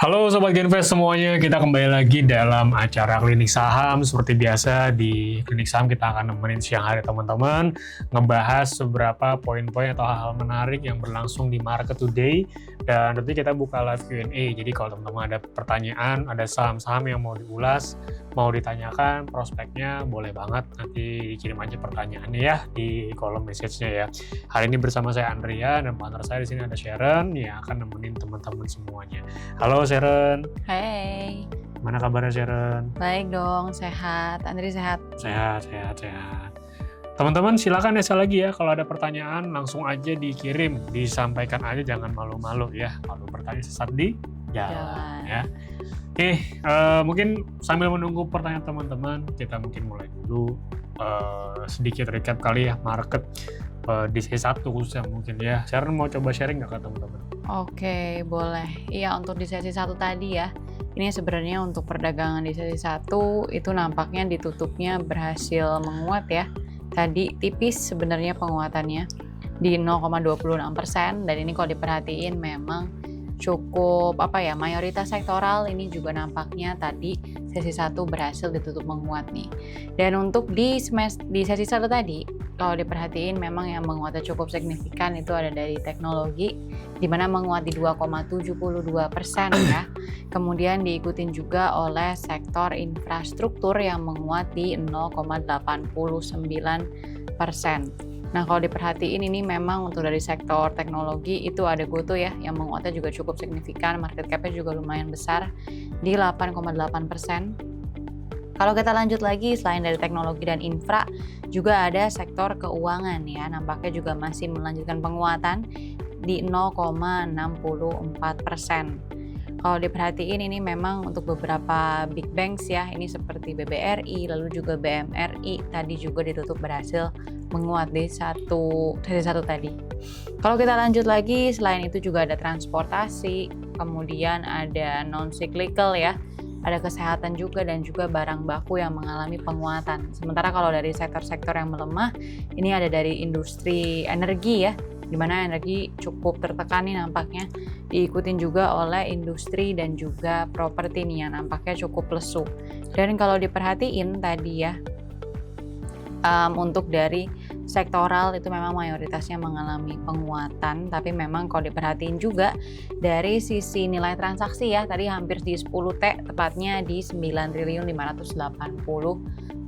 Halo Sobat Genvest semuanya, kita kembali lagi dalam acara Klinik Saham. Seperti biasa di Klinik Saham kita akan nemenin siang hari teman-teman ngebahas beberapa poin-poin atau hal-hal menarik yang berlangsung di market today. Dan nanti kita buka live Q&A, jadi kalau teman-teman ada pertanyaan, ada saham-saham yang mau diulas, mau ditanyakan prospeknya, boleh banget nanti dikirim aja pertanyaannya ya di kolom message-nya ya. Hari ini bersama saya Andrea dan partner saya di sini ada Sharon yang akan nemenin teman-teman semuanya. Halo Sharon. Hai. Mana kabarnya Sharon? Baik dong, sehat. Andri sehat? Sehat. Teman-teman silakan lagi ya, kalau ada pertanyaan langsung aja dikirim, disampaikan aja, jangan malu-malu ya. Kalau bertanya sesat di jalan ya. Oke, mungkin sambil menunggu pertanyaan teman-teman, kita mungkin mulai dulu sedikit recap kali ya market di sesi 1 khususnya mungkin ya. Sharon mau coba sharing nggak ke teman-teman? Oke, boleh. Iya, untuk di sesi 1 tadi ya. Ini sebenarnya untuk perdagangan di sesi 1 itu nampaknya ditutupnya berhasil menguat ya. Tadi tipis sebenarnya penguatannya di 0,26%, dan ini kalau diperhatiin memang cukup mayoritas sektoral ini juga nampaknya tadi sesi 1 berhasil ditutup menguat nih. Dan untuk di sesi 1 tadi kalau diperhatiin memang yang menguatnya cukup signifikan itu ada dari teknologi di mana menguat di 2,72% ya. Kemudian diikutin juga oleh sektor infrastruktur yang menguat di 0,89%. Nah, kalau diperhatiin ini memang untuk dari sektor teknologi itu ada Goto ya yang menguatnya juga cukup signifikan, market cap-nya juga lumayan besar di 8,8%. Kalau kita lanjut lagi, selain dari teknologi dan infra, juga ada sektor keuangan ya, nampaknya juga masih melanjutkan penguatan di 0,64%. Kalau diperhatiin ini memang untuk beberapa big banks ya, ini seperti BBRI, lalu juga BMRI, tadi juga ditutup berhasil menguat di sesi 1 tadi. Kalau kita lanjut lagi, selain itu juga ada transportasi, kemudian ada non-cyclical ya, ada kesehatan juga dan juga barang baku yang mengalami penguatan. Sementara kalau dari sektor-sektor yang melemah, ini ada dari industri energi ya, di mana energi cukup tertekan nih nampaknya, diikutin juga oleh industri dan juga properti nih yang nampaknya cukup lesu. Dan kalau diperhatiin tadi ya, untuk dari sektoral itu memang mayoritasnya mengalami penguatan, tapi memang kalau diperhatiin juga dari sisi nilai transaksi ya, tadi hampir di 10T, tepatnya di 9.580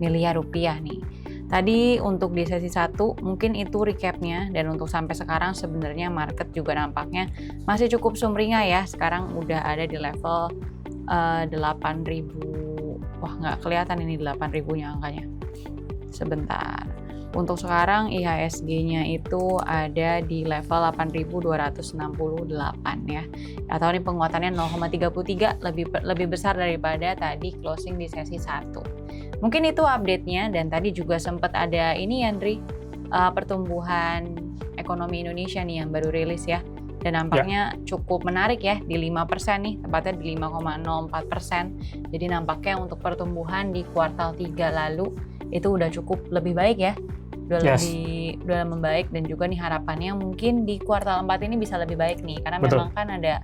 miliar rupiah nih. Tadi untuk di sesi 1 mungkin itu recapnya, dan untuk sampai sekarang sebenarnya market juga nampaknya masih cukup sumringah ya. Sekarang udah ada di level 8.000. Wah, nggak kelihatan ini 8.000-nya angkanya. Sebentar. Untuk sekarang IHSG-nya itu ada di level 8.268 ya. Atau ini penguatannya 0,33, lebih besar daripada tadi closing di sesi 1. Mungkin itu update-nya, dan tadi juga sempat ada ini Andri, pertumbuhan ekonomi Indonesia nih yang baru rilis ya. Dan nampaknya cukup menarik ya, di 5% nih, tepatnya di 5,04%. Jadi nampaknya untuk pertumbuhan di kuartal 3 lalu itu udah cukup lebih baik ya. Udah membaik, dan juga nih harapannya mungkin di kuartal 4 ini bisa lebih baik nih, karena memang kan ada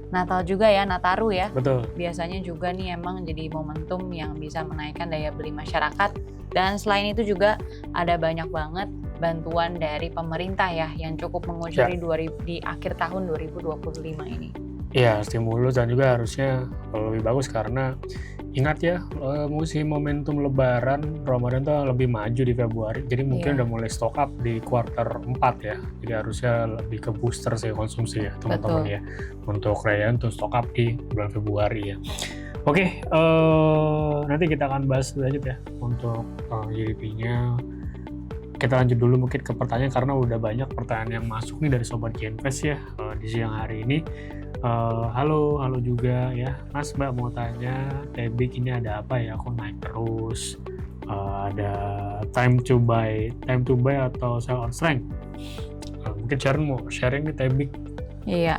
Natal juga ya, Nataru ya. Betul. Biasanya juga nih emang jadi momentum yang bisa menaikkan daya beli masyarakat. Dan selain itu juga ada banyak banget bantuan dari pemerintah ya yang cukup mengucuri di akhir tahun 2025 ini. Iya, stimulus, dan juga harusnya lebih bagus karena ingat ya, musim momentum lebaran Ramadan tuh lebih maju di Februari. Jadi mungkin udah mulai stock up di kuartal 4 ya. Jadi harusnya lebih ke booster sih konsumsi ya teman-teman ya. Untuk rayaan tuh stock up di bulan Februari ya. Oke, nanti kita akan bahas lanjut ya untuk GDP-nya. Kita lanjut dulu mungkin ke pertanyaan, karena udah banyak pertanyaan yang masuk nih dari Sobat Genvest ya di siang hari ini. Halo juga ya, Mas, Mbak mau tanya, Tebik ini ada apa ya, kok naik terus? Ada time to buy atau sell on strength? Mungkin Sharon mau sharing nih Tebik. Iya,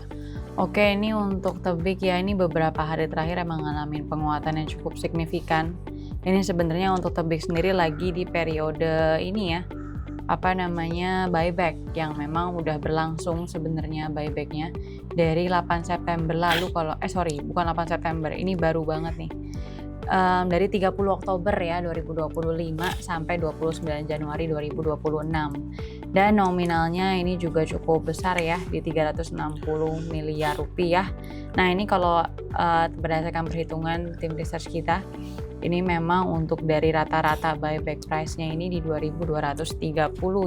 oke, ini untuk Tebik ya, ini beberapa hari terakhir emang ngalamin penguatan yang cukup signifikan. Ini sebenarnya untuk Tebik sendiri lagi di periode ini ya, buyback yang memang udah berlangsung sebenarnya buybacknya dari 8 September lalu bukan 8 September, ini baru banget nih. Dari 30 Oktober ya 2025 sampai 29 Januari 2026. Dan nominalnya ini juga cukup besar ya, di 360 miliar rupiah. Nah, ini kalau berdasarkan perhitungan tim research kita, ini memang untuk dari rata-rata buyback price-nya ini di 2.230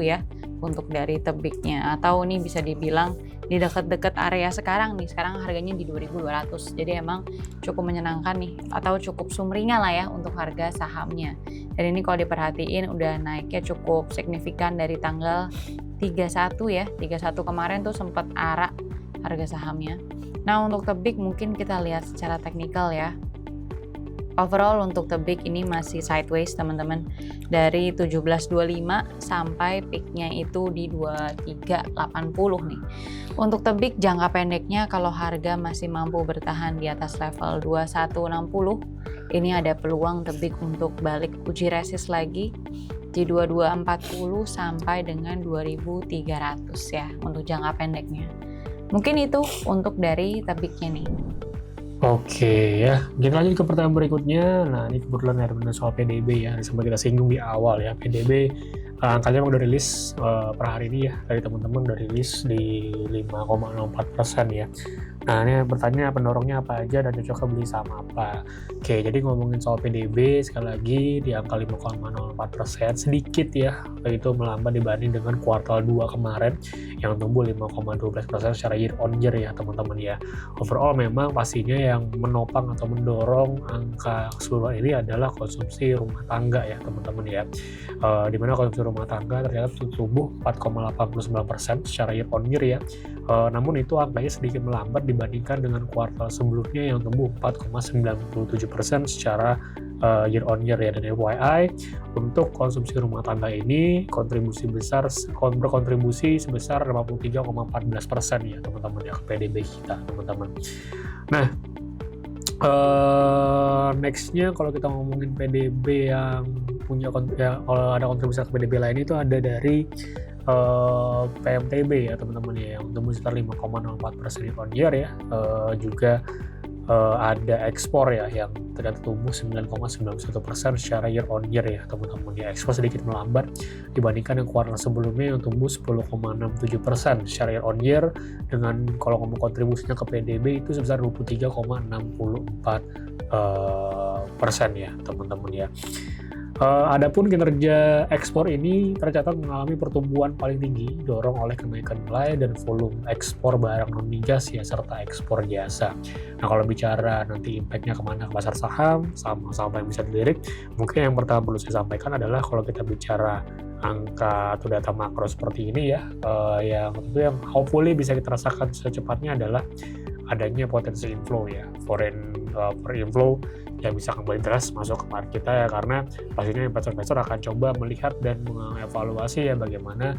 ya untuk dari tebiknya, atau ini bisa dibilang di dekat-dekat area sekarang harganya di 2.200. Jadi emang cukup menyenangkan nih, atau cukup sumringah lah ya untuk harga sahamnya. Dan ini kalau diperhatiin udah naiknya cukup signifikan dari tanggal 31 ya. 31 kemarin tuh sempat arak harga sahamnya. Nah, untuk tebik mungkin kita lihat secara teknikal ya. Overall untuk tebik ini masih sideways teman-teman, dari 1725 sampai peaknya itu di 2380 nih. Untuk tebik jangka pendeknya kalau harga masih mampu bertahan di atas level 2160, ini ada peluang tebik untuk balik uji resist lagi di 2240 sampai dengan 2300 ya untuk jangka pendeknya. Mungkin itu untuk dari tebiknya nih. Oke ya, kita lanjut ke pertanyaan berikutnya. Nah, ini kebetulan ada benar soal PDB ya, sempat kita singgung di awal ya. PDB angkanya emang udah rilis per hari ini ya, dari teman-teman udah rilis di 5,04% ya. Nah, ini pertanyaan pendorongnya apa aja dan cocoknya beli saham apa. Oke, jadi ngomongin soal PDB sekali lagi di angka 5,04%, sedikit ya, itu melambat dibanding dengan kuartal 2 kemarin yang tumbuh 5,12% secara year on year ya teman-teman ya. Overall memang pastinya yang menopang atau mendorong angka keseluruhan ini adalah konsumsi rumah tangga ya teman-teman ya. Dimana konsumsi rumah tangga ternyata tumbuh 4,89% secara year on year ya. Namun itu angkanya sedikit melambat dibandingkan dengan kuartal sebelumnya yang tumbuh 4,97% secara year on year ya. Dan FYI, untuk konsumsi rumah tangga ini berkontribusi sebesar 53,14% ya teman-teman ya ke PDB kita teman-teman. Nah, nextnya kalau kita ngomongin PDB yang punya kalau ada kontribusi ke PDB lain itu ada dari PMTB ya teman-teman ya, yang tumbuh sekitar 5,04% year on year ya. Juga ada ekspor ya yang ternyata tumbuh 9,91% secara year on year ya teman-teman ya. Ekspor sedikit melambat dibandingkan yang kuartal sebelumnya yang tumbuh 10,67% secara year on year, dengan kalau ngomong kontribusinya ke PDB itu sebesar 23,64% ya teman-teman ya. Adapun kinerja ekspor ini tercatat mengalami pertumbuhan paling tinggi dorong oleh kenaikan nilai dan volume ekspor barang non-migas ya, serta ekspor jasa. Nah, kalau bicara nanti impact-nya kemana ke pasar saham yang bisa dilirik, mungkin yang pertama perlu saya sampaikan adalah kalau kita bicara angka atau data makro seperti ini ya, yang hopefully bisa kita rasakan secepatnya adalah adanya potensi inflow ya, foreign inflow yang bisa kembali deras masuk ke market kita ya, karena pastinya investor akan coba melihat dan mengevaluasi ya bagaimana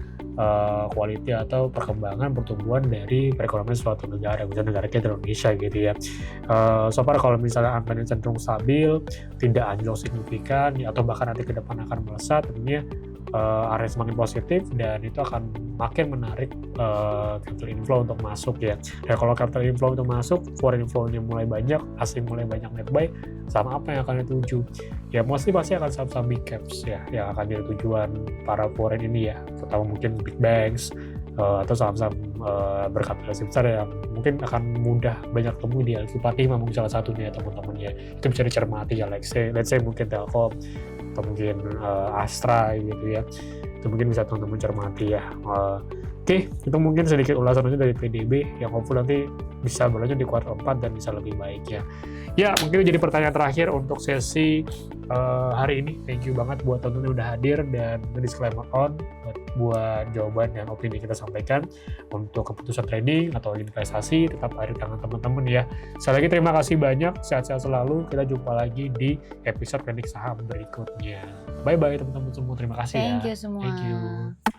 quality atau perkembangan pertumbuhan dari perekonomian suatu negara, misalnya negara kita Indonesia gitu ya. So far kalau misalnya angkanya cenderung stabil, tidak anjlok signifikan ya, atau bahkan nanti ke depan akan melesat, tentunya area semakin positif dan itu akan makin menarik capital inflow untuk masuk ya. Dan kalau capital inflow untuk masuk, foreign inflow-nya mulai banyak, asing mulai banyak net buy, saham apa yang akan dituju? Ya pasti akan saham-saham big caps ya yang akan jadi tujuan para foreign ini ya, terutama mungkin big banks atau saham-saham berkapitalisasi besar yang mungkin akan mudah banyak temui di LQ45 mungkin salah satunya ya teman-teman ya. Itu bisa dicermati ya, let's say mungkin Telkom atau mungkin Astra gitu ya, itu mungkin bisa teman-teman cermati ya. Oke, itu mungkin sedikit ulasan aja dari PDB yang hopeful nanti bisa berlanjut di kuartal 4 dan bisa lebih baik ya. Ya, mungkin itu jadi pertanyaan terakhir untuk sesi hari ini. Thank you banget buat teman-teman yang udah hadir, dan disclaimer on buat jawaban dan opini kita sampaikan. Untuk keputusan trading atau investasi tetap ada di tangan teman-teman ya. Sekali lagi terima kasih banyak, sehat-sehat selalu. Kita jumpa lagi di episode Teknik Saham berikutnya. Bye-bye teman-teman semua, terima kasih ya. Thank you semua. Thank you.